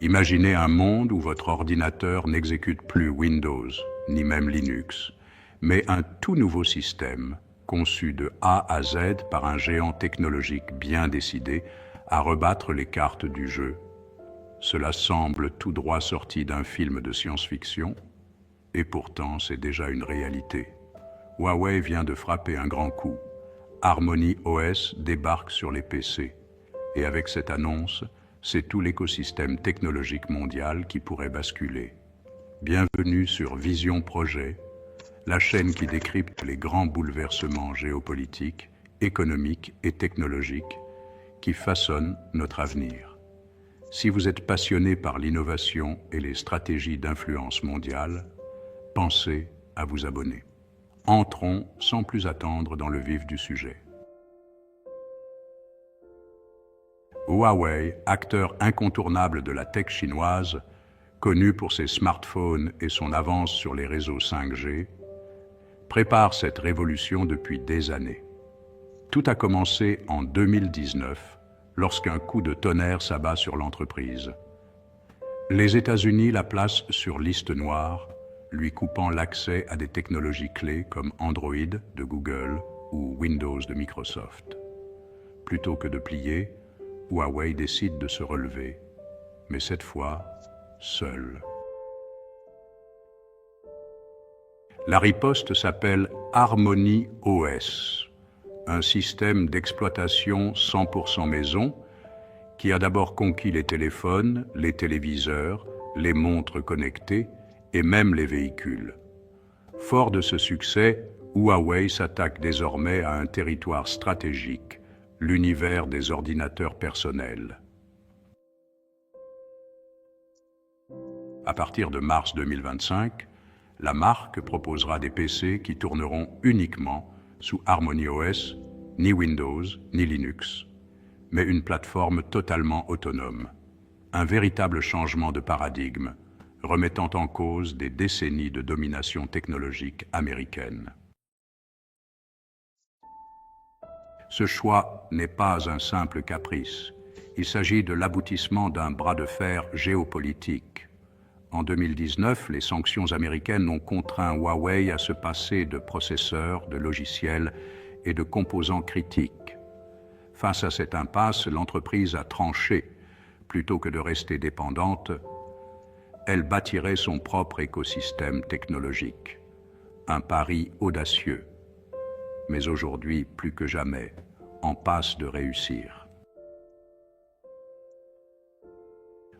Imaginez un monde où votre ordinateur n'exécute plus Windows, ni même Linux, mais un tout nouveau système, conçu de A à Z par un géant technologique bien décidé à rebattre les cartes du jeu. Cela semble tout droit sorti d'un film de science-fiction, et pourtant c'est déjà une réalité. Huawei vient de frapper un grand coup. Harmony OS débarque sur les PC. Et avec cette annonce, c'est tout l'écosystème technologique mondial qui pourrait basculer. Bienvenue sur Vision Projet, la chaîne qui décrypte les grands bouleversements géopolitiques, économiques et technologiques qui façonnent notre avenir. Si vous êtes passionné par l'innovation et les stratégies d'influence mondiale, pensez à vous abonner. Entrons sans plus attendre dans le vif du sujet. Huawei, acteur incontournable de la tech chinoise, connu pour ses smartphones et son avance sur les réseaux 5G, prépare cette révolution depuis des années. Tout a commencé en 2019, lorsqu'un coup de tonnerre s'abat sur l'entreprise. Les États-Unis la placent sur liste noire, lui coupant l'accès à des technologies clés comme Android de Google ou Windows de Microsoft. Plutôt que de plier, Huawei décide de se relever, mais cette fois, seul. La riposte s'appelle Harmony OS, un système d'exploitation 100% maison qui a d'abord conquis les téléphones, les téléviseurs, les montres connectées et même les véhicules. Fort de ce succès, Huawei s'attaque désormais à un territoire stratégique, l'univers des ordinateurs personnels. À partir de mars 2025, la marque proposera des PC qui tourneront uniquement sous Harmony OS, ni Windows, ni Linux, mais une plateforme totalement autonome. Un véritable changement de paradigme, remettant en cause des décennies de domination technologique américaine. Ce choix n'est pas un simple caprice. Il s'agit de l'aboutissement d'un bras de fer géopolitique. En 2019, les sanctions américaines ont contraint Huawei à se passer de processeurs, de logiciels et de composants critiques. Face à cette impasse, l'entreprise a tranché. Plutôt que de rester dépendante, elle bâtirait son propre écosystème technologique. Un pari audacieux, mais aujourd'hui, plus que jamais, en passe de réussir.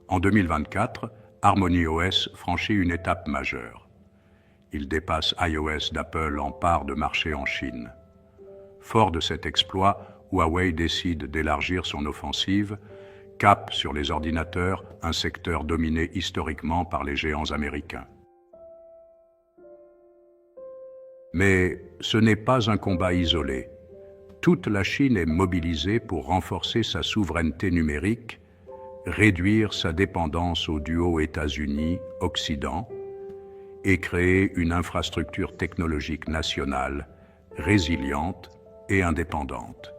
En 2024, Harmony OS franchit une étape majeure. Il dépasse iOS d'Apple en part de marché en Chine. Fort de cet exploit, Huawei décide d'élargir son offensive, cap sur les ordinateurs, un secteur dominé historiquement par les géants américains. Mais ce n'est pas un combat isolé. Toute la Chine est mobilisée pour renforcer sa souveraineté numérique, réduire sa dépendance au duo États-Unis-Occident et créer une infrastructure technologique nationale, résiliente et indépendante.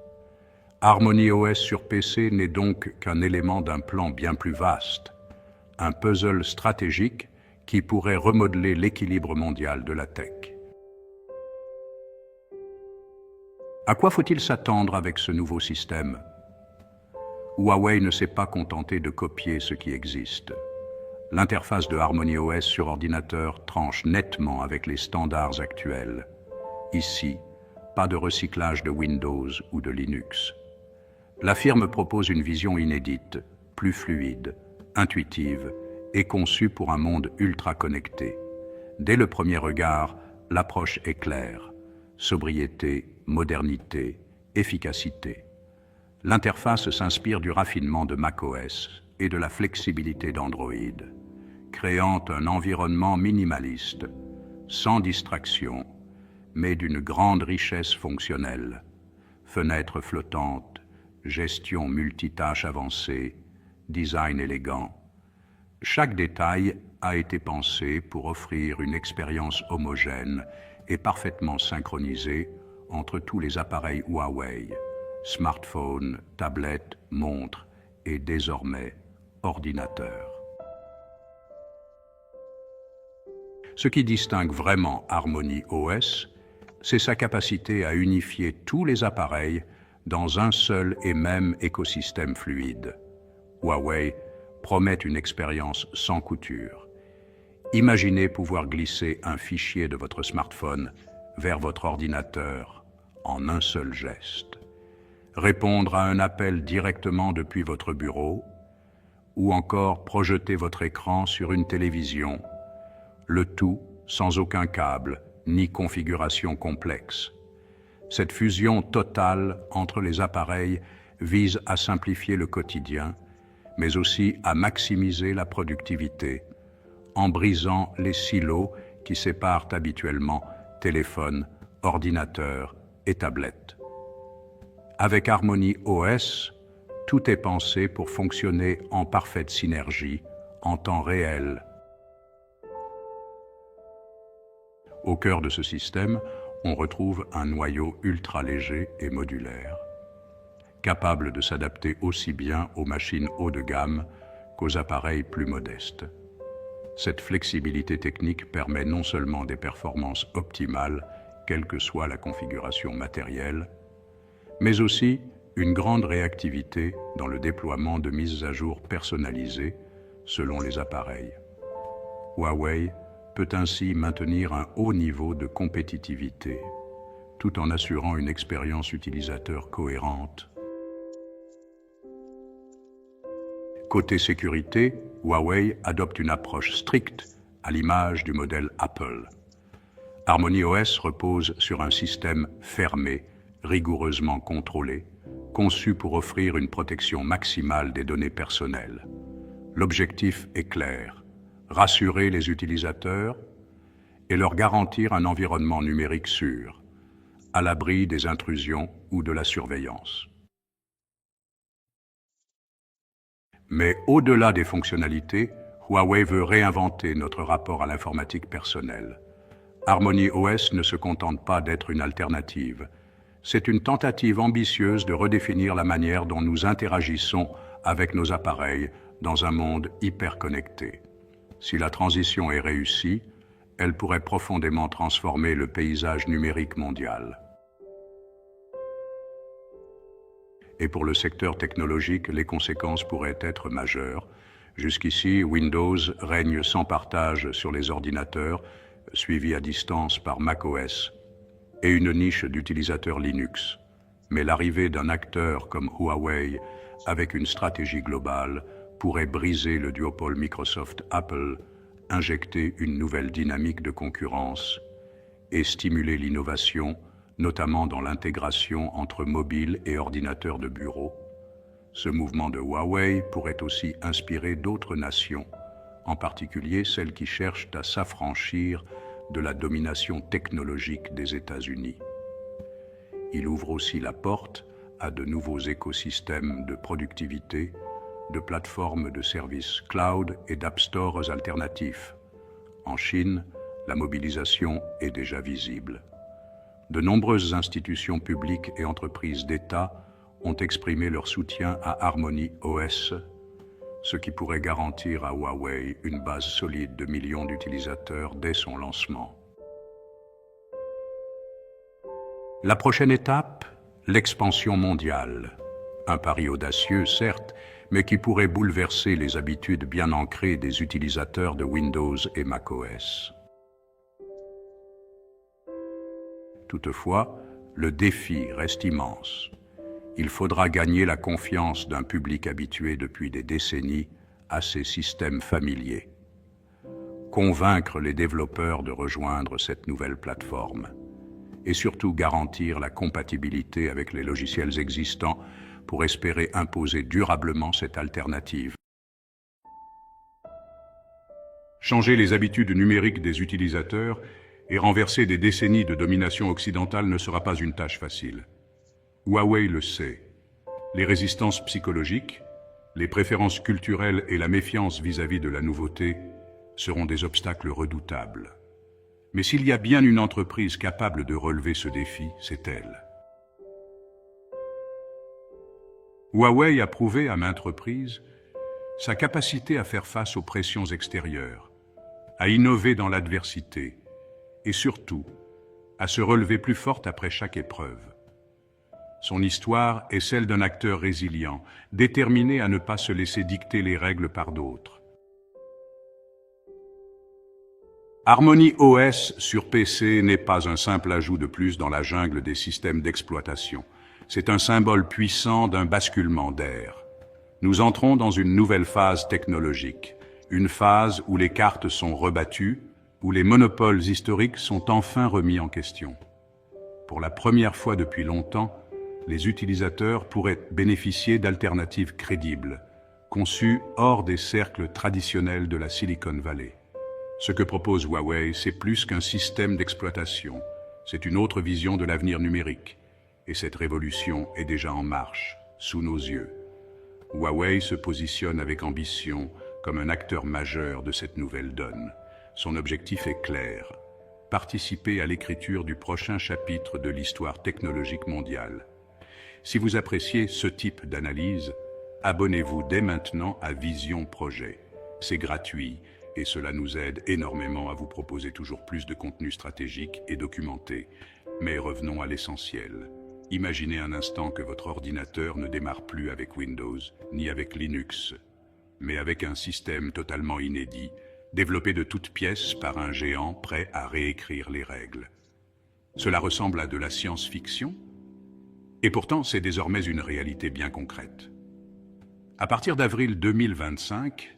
Harmony OS sur PC n'est donc qu'un élément d'un plan bien plus vaste, un puzzle stratégique qui pourrait remodeler l'équilibre mondial de la tech. À quoi faut-il s'attendre avec ce nouveau système? Huawei ne s'est pas contenté de copier ce qui existe. L'interface de Harmony OS sur ordinateur tranche nettement avec les standards actuels. Ici, pas de recyclage de Windows ou de Linux. La firme propose une vision inédite, plus fluide, intuitive et conçue pour un monde ultra connecté. Dès le premier regard, l'approche est claire. Sobriété, modernité, efficacité. L'interface s'inspire du raffinement de macOS et de la flexibilité d'Android, créant un environnement minimaliste, sans distraction, mais d'une grande richesse fonctionnelle. Fenêtres flottantes, gestion multitâche avancée, design élégant. Chaque détail a été pensé pour offrir une expérience homogène et parfaitement synchronisée entre tous les appareils Huawei, smartphones, tablettes, montres et désormais ordinateurs. Ce qui distingue vraiment Harmony OS, c'est sa capacité à unifier tous les appareils dans un seul et même écosystème fluide. Huawei promet une expérience sans couture. Imaginez pouvoir glisser un fichier de votre smartphone vers votre ordinateur en un seul geste. Répondre à un appel directement depuis votre bureau ou encore projeter votre écran sur une télévision, le tout sans aucun câble ni configuration complexe. Cette fusion totale entre les appareils vise à simplifier le quotidien, mais aussi à maximiser la productivité, en brisant les silos qui séparent habituellement téléphone, ordinateur et tablette. Avec Harmony OS, tout est pensé pour fonctionner en parfaite synergie, en temps réel. Au cœur de ce système, on retrouve un noyau ultra léger et modulaire, capable de s'adapter aussi bien aux machines haut de gamme qu'aux appareils plus modestes. Cette flexibilité technique permet non seulement des performances optimales, quelle que soit la configuration matérielle, mais aussi une grande réactivité dans le déploiement de mises à jour personnalisées selon les appareils. Huawei peut ainsi maintenir un haut niveau de compétitivité, tout en assurant une expérience utilisateur cohérente. Côté sécurité, Huawei adopte une approche stricte à l'image du modèle Apple. Harmony OS repose sur un système fermé, rigoureusement contrôlé, conçu pour offrir une protection maximale des données personnelles. L'objectif est clair: rassurer les utilisateurs et leur garantir un environnement numérique sûr, à l'abri des intrusions ou de la surveillance. Mais au-delà des fonctionnalités, Huawei veut réinventer notre rapport à l'informatique personnelle. Harmony OS ne se contente pas d'être une alternative. C'est une tentative ambitieuse de redéfinir la manière dont nous interagissons avec nos appareils dans un monde hyper connecté. Si la transition est réussie, elle pourrait profondément transformer le paysage numérique mondial. Et pour le secteur technologique, les conséquences pourraient être majeures. Jusqu'ici, Windows règne sans partage sur les ordinateurs, suivi à distance par macOS, et une niche d'utilisateurs Linux. Mais l'arrivée d'un acteur comme Huawei, avec une stratégie globale, pourrait briser le duopole Microsoft-Apple, injecter une nouvelle dynamique de concurrence et stimuler l'innovation, notamment dans l'intégration entre mobiles et ordinateurs de bureau. Ce mouvement de Huawei pourrait aussi inspirer d'autres nations, en particulier celles qui cherchent à s'affranchir de la domination technologique des États-Unis. Il ouvre aussi la porte à de nouveaux écosystèmes de productivité, de plateformes de services cloud et d'app stores alternatifs. En Chine, la mobilisation est déjà visible. De nombreuses institutions publiques et entreprises d'État ont exprimé leur soutien à Harmony OS, ce qui pourrait garantir à Huawei une base solide de millions d'utilisateurs dès son lancement. La prochaine étape, l'expansion mondiale. Un pari audacieux, certes, mais qui pourrait bouleverser les habitudes bien ancrées des utilisateurs de Windows et macOS. Toutefois, le défi reste immense. Il faudra gagner la confiance d'un public habitué depuis des décennies à ces systèmes familiers. Convaincre les développeurs de rejoindre cette nouvelle plateforme et surtout garantir la compatibilité avec les logiciels existants pour espérer imposer durablement cette alternative. Changer les habitudes numériques des utilisateurs et renverser des décennies de domination occidentale ne sera pas une tâche facile. Huawei le sait. Les résistances psychologiques, les préférences culturelles et la méfiance vis-à-vis de la nouveauté seront des obstacles redoutables. Mais s'il y a bien une entreprise capable de relever ce défi, c'est elle. Huawei a prouvé à maintes reprises sa capacité à faire face aux pressions extérieures, à innover dans l'adversité et surtout à se relever plus forte après chaque épreuve. Son histoire est celle d'un acteur résilient, déterminé à ne pas se laisser dicter les règles par d'autres. Harmony OS sur PC n'est pas un simple ajout de plus dans la jungle des systèmes d'exploitation. C'est un symbole puissant d'un basculement d'ère. Nous entrons dans une nouvelle phase technologique, une phase où les cartes sont rebattues, où les monopoles historiques sont enfin remis en question. Pour la première fois depuis longtemps, les utilisateurs pourraient bénéficier d'alternatives crédibles, conçues hors des cercles traditionnels de la Silicon Valley. Ce que propose Huawei, c'est plus qu'un système d'exploitation, c'est une autre vision de l'avenir numérique. Et cette révolution est déjà en marche, sous nos yeux. Huawei se positionne avec ambition comme un acteur majeur de cette nouvelle donne. Son objectif est clair, participer à l'écriture du prochain chapitre de l'histoire technologique mondiale. Si vous appréciez ce type d'analyse, abonnez-vous dès maintenant à Vision Projet. C'est gratuit et cela nous aide énormément à vous proposer toujours plus de contenu stratégique et documenté. Mais revenons à l'essentiel. Imaginez un instant que votre ordinateur ne démarre plus avec Windows ni avec Linux, mais avec un système totalement inédit, développé de toutes pièces par un géant prêt à réécrire les règles. Cela ressemble à de la science-fiction, et pourtant c'est désormais une réalité bien concrète. À partir d'avril 2025,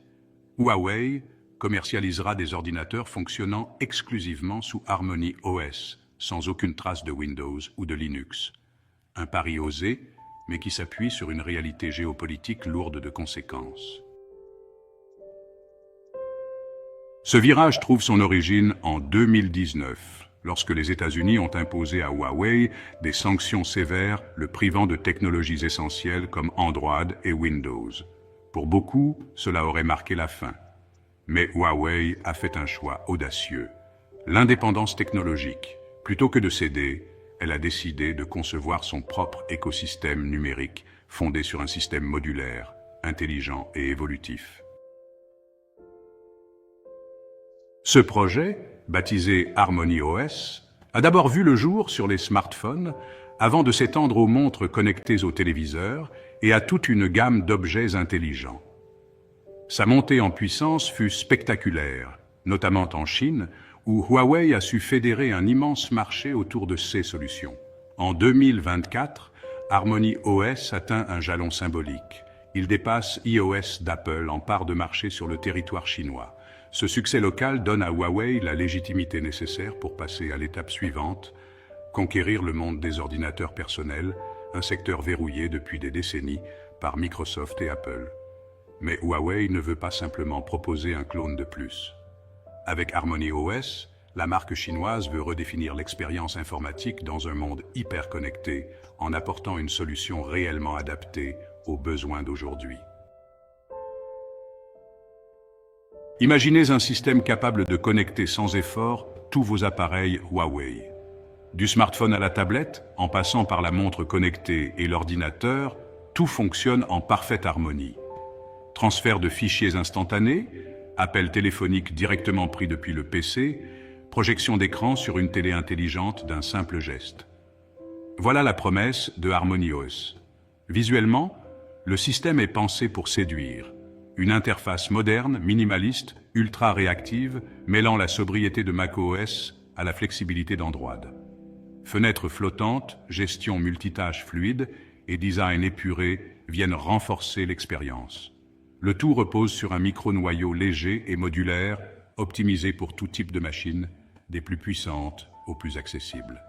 Huawei commercialisera des ordinateurs fonctionnant exclusivement sous Harmony OS, sans aucune trace de Windows ou de Linux. Un pari osé, mais qui s'appuie sur une réalité géopolitique lourde de conséquences. Ce virage trouve son origine en 2019, lorsque les États-Unis ont imposé à Huawei des sanctions sévères le privant de technologies essentielles comme Android et Windows. Pour beaucoup, cela aurait marqué la fin. Mais Huawei a fait un choix audacieux, l'indépendance technologique. Plutôt que de céder, elle a décidé de concevoir son propre écosystème numérique fondé sur un système modulaire, intelligent et évolutif. Ce projet, baptisé Harmony OS, a d'abord vu le jour sur les smartphones avant de s'étendre aux montres connectées aux téléviseurs et à toute une gamme d'objets intelligents. Sa montée en puissance fut spectaculaire, notamment en Chine, où Huawei a su fédérer un immense marché autour de ses solutions. En 2024, Harmony OS atteint un jalon symbolique. Il dépasse iOS d'Apple en part de marché sur le territoire chinois. Ce succès local donne à Huawei la légitimité nécessaire pour passer à l'étape suivante, conquérir le monde des ordinateurs personnels, un secteur verrouillé depuis des décennies par Microsoft et Apple. Mais Huawei ne veut pas simplement proposer un clone de plus. Avec Harmony OS, la marque chinoise veut redéfinir l'expérience informatique dans un monde hyper connecté en apportant une solution réellement adaptée aux besoins d'aujourd'hui. Imaginez un système capable de connecter sans effort tous vos appareils Huawei. Du smartphone à la tablette, en passant par la montre connectée et l'ordinateur, tout fonctionne en parfaite harmonie. Transfert de fichiers instantanés, appel téléphonique directement pris depuis le PC, projection d'écran sur une télé intelligente d'un simple geste. Voilà la promesse de Harmony OS. Visuellement, le système est pensé pour séduire. Une interface moderne, minimaliste, ultra réactive, mêlant la sobriété de macOS à la flexibilité d'Android. Fenêtres flottantes, gestion multitâche fluide et design épuré viennent renforcer l'expérience. Le tout repose sur un micro-noyau léger et modulaire, optimisé pour tout type de machine, des plus puissantes aux plus accessibles.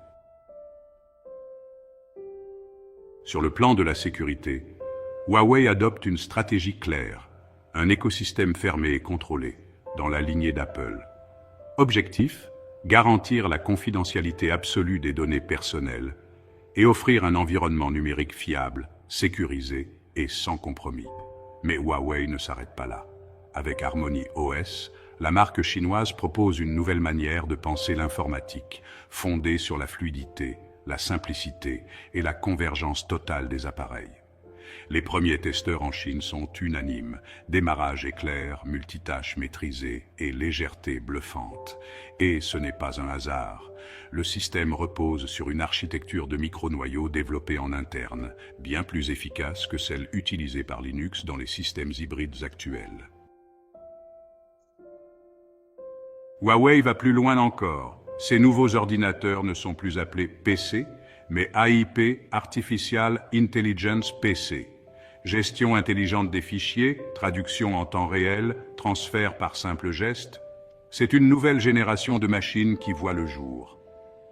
Sur le plan de la sécurité, Huawei adopte une stratégie claire, un écosystème fermé et contrôlé, dans la lignée d'Apple. Objectif, garantir la confidentialité absolue des données personnelles et offrir un environnement numérique fiable, sécurisé et sans compromis. Mais Huawei ne s'arrête pas là. Avec Harmony OS, la marque chinoise propose une nouvelle manière de penser l'informatique, fondée sur la fluidité, la simplicité et la convergence totale des appareils. Les premiers testeurs en Chine sont unanimes. Démarrage éclair, multitâche maîtrisée et légèreté bluffante. Et ce n'est pas un hasard. Le système repose sur une architecture de micro-noyaux développée en interne, bien plus efficace que celle utilisée par Linux dans les systèmes hybrides actuels. Huawei va plus loin encore. Ces nouveaux ordinateurs ne sont plus appelés PC, mais AIP, Artificial Intelligence PC. Gestion intelligente des fichiers, traduction en temps réel, transfert par simple geste. C'est une nouvelle génération de machines qui voit le jour.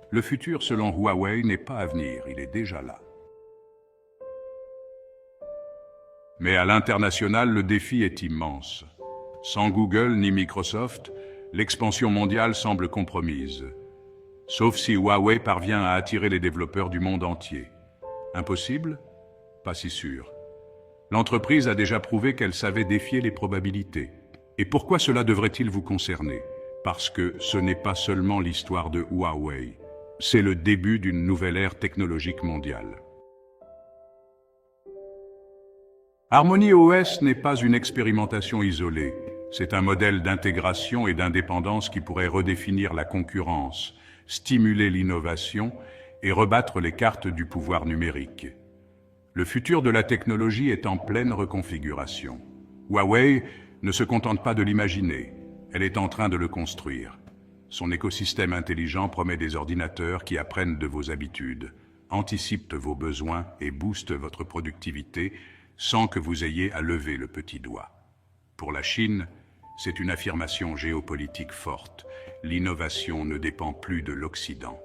Le futur, selon Huawei, n'est pas à venir, il est déjà là. Mais à l'international, le défi est immense. Sans Google ni Microsoft, l'expansion mondiale semble compromise. Sauf si Huawei parvient à attirer les développeurs du monde entier. Impossible? Pas si sûr. L'entreprise a déjà prouvé qu'elle savait défier les probabilités. Et pourquoi cela devrait-il vous concerner? Parce que ce n'est pas seulement l'histoire de Huawei. C'est le début d'une nouvelle ère technologique mondiale. HarmonyOS n'est pas une expérimentation isolée. C'est un modèle d'intégration et d'indépendance qui pourrait redéfinir la concurrence, stimuler l'innovation et rebattre les cartes du pouvoir numérique. Le futur de la technologie est en pleine reconfiguration. Huawei ne se contente pas de l'imaginer, elle est en train de le construire. Son écosystème intelligent promet des ordinateurs qui apprennent de vos habitudes, anticipent vos besoins et boostent votre productivité sans que vous ayez à lever le petit doigt. Pour la Chine, c'est une affirmation géopolitique forte. L'innovation ne dépend plus de l'Occident.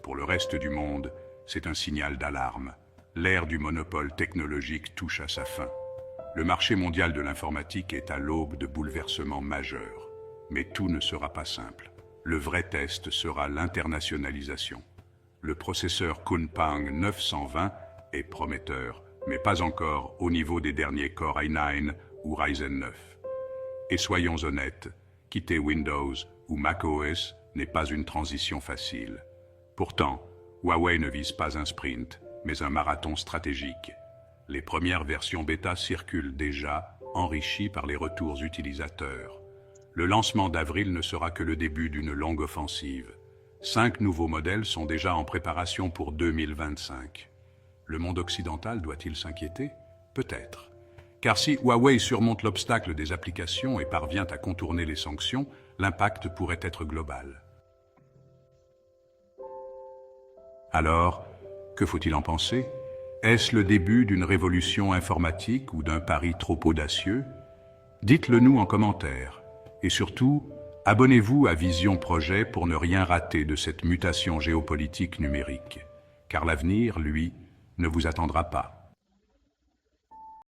Pour le reste du monde, c'est un signal d'alarme. L'ère du monopole technologique touche à sa fin. Le marché mondial de l'informatique est à l'aube de bouleversements majeurs. Mais tout ne sera pas simple. Le vrai test sera l'internationalisation. Le processeur Kunpeng 920 est prometteur, mais pas encore au niveau des derniers Core i9 ou Ryzen 9. Et soyons honnêtes, quitter Windows ou macOS n'est pas une transition facile. Pourtant, Huawei ne vise pas un sprint, mais un marathon stratégique. Les premières versions bêta circulent déjà, enrichies par les retours utilisateurs. Le lancement d'avril ne sera que le début d'une longue offensive. 5 nouveaux modèles sont déjà en préparation pour 2025. Le monde occidental doit-il s'inquiéter? Peut-être. Car si Huawei surmonte l'obstacle des applications et parvient à contourner les sanctions, l'impact pourrait être global. Alors, que faut-il en penser? Est-ce le début d'une révolution informatique ou d'un pari trop audacieux? Dites-le nous en commentaire. Et surtout, abonnez-vous à Vision Projet pour ne rien rater de cette mutation géopolitique numérique. Car l'avenir, lui, ne vous attendra pas.